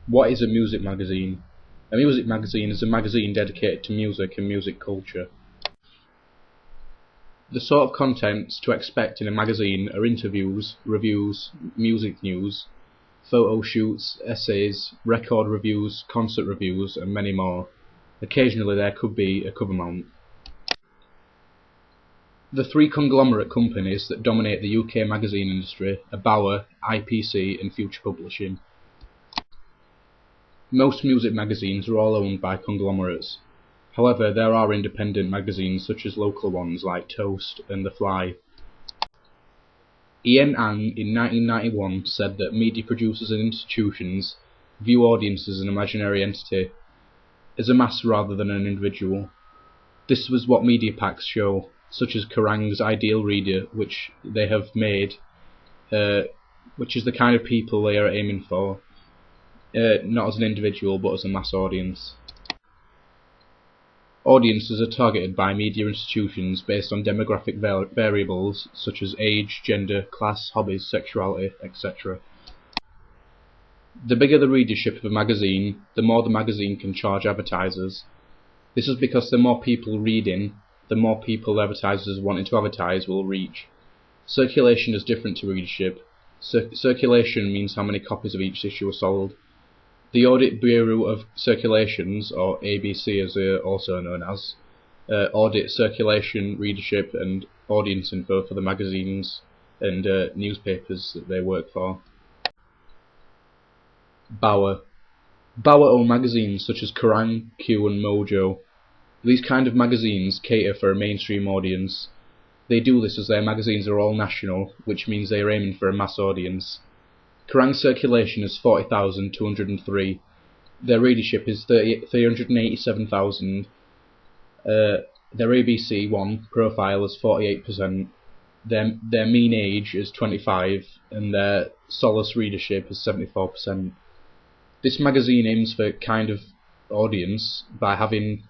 What is a music magazine? A music magazine is a magazine dedicated to music and music culture. The sort of contents to expect in a magazine are interviews, reviews, music news, photo shoots, essays, record reviews, concert reviews, and many more. Occasionally there could be a cover mount. The three conglomerate companies that dominate the UK magazine industry are Bauer, IPC and Future Publishing. Most music magazines are all owned by conglomerates. However, there are independent magazines such as local ones like Toast and The Fly. Ian Ang in 1991 said that media producers and institutions view audience as an imaginary entity, as a mass rather than an individual. This was what media packs show, such as Kerrang's ideal reader, which they have made, which is the kind of people they are aiming for, not as an individual but as a mass audience. Audiences are targeted by media institutions based on demographic variables such as age, gender, class, hobbies, sexuality, etc. The bigger the readership of a magazine, the more the magazine can charge advertisers. This is because the more people reading, the more people advertisers wanting to advertise will reach. Circulation is different to readership. Circulation means how many copies of each issue are sold. The Audit Bureau of Circulations, or ABC as they are also known as, audit circulation, readership and audience info for the magazines and newspapers that they work for. Bauer own magazines such as Kerrang, Q and Mojo. These kind of magazines cater for a mainstream audience. They do this as their magazines are all national, which means they are aiming for a mass audience. Kerrang's circulation is 40,203. Their readership is 387,000. Their ABC One profile is 48%. Their mean age is 25, and their Solace readership is 74%. This magazine aims for a kind of audience by having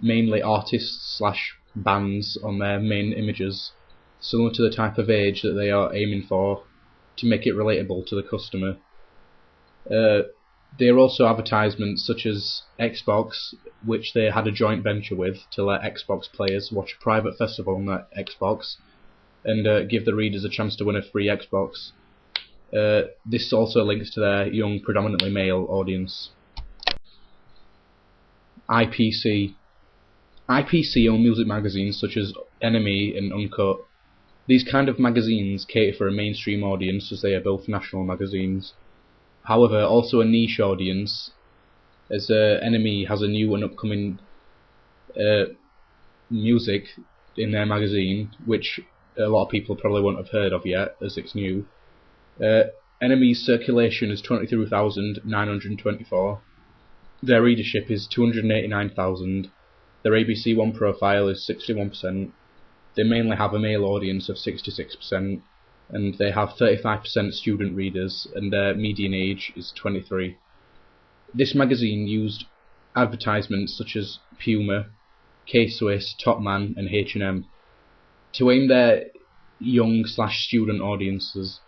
mainly artists / bands on their main images, similar to the type of age that they are aiming for, to make it relatable to the customer. There are also advertisements such as Xbox, which they had a joint venture with to let Xbox players watch a private festival on their Xbox and give the readers a chance to win a free Xbox. This also links to their young, predominantly male audience. IPC own music magazines such as NME and Uncut. These kind of magazines cater for a mainstream audience as they are both national magazines. However, also a niche audience, as NME has a new and upcoming music in their magazine, which a lot of people probably won't have heard of yet, as it's new. NME's circulation is 23,924. Their readership is 289,000. Their ABC One profile is 61%. They mainly have a male audience of 66%, and they have 35% student readers, and their median age is 23. This magazine used advertisements such as Puma, K-Swiss, Topman and H&M to aim their young / student audiences.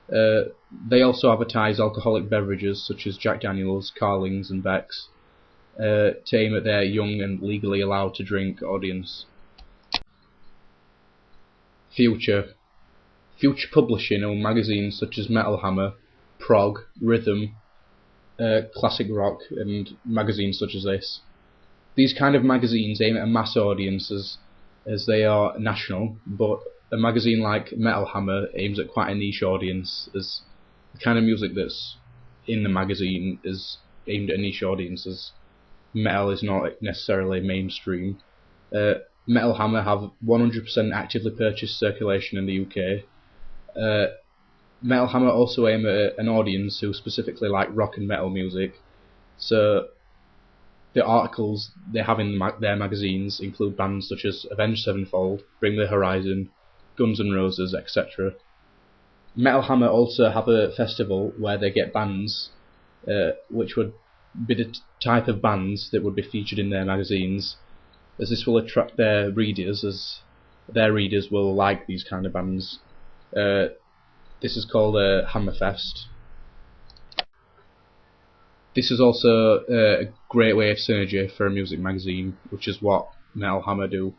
They also advertise alcoholic beverages such as Jack Daniels, Carlings and Beck's to aim at their young and legally allowed to drink audience. Future Publishing own magazines such as Metal Hammer, Prog, Rhythm, Classic Rock and magazines such as this. These kind of magazines aim at a mass audience as they are national, but a magazine like Metal Hammer aims at quite a niche audience, as the kind of music that's in the magazine is aimed at a niche audience, as metal is not necessarily mainstream. Metal Hammer have 100% actively purchased circulation in the UK. Metal Hammer also aim at an audience who specifically like rock and metal music, so the articles they have in their magazines include bands such as Avenged Sevenfold, Bring the Horizon, Guns N' Roses, etc. Metal Hammer also have a festival where they get bands, which would be the type of bands that would be featured in their magazines, as this will attract their readers, as their readers will like these kind of bands. This is called Hammerfest. This is also a great way of synergy for a music magazine, which is what Metal Hammer do.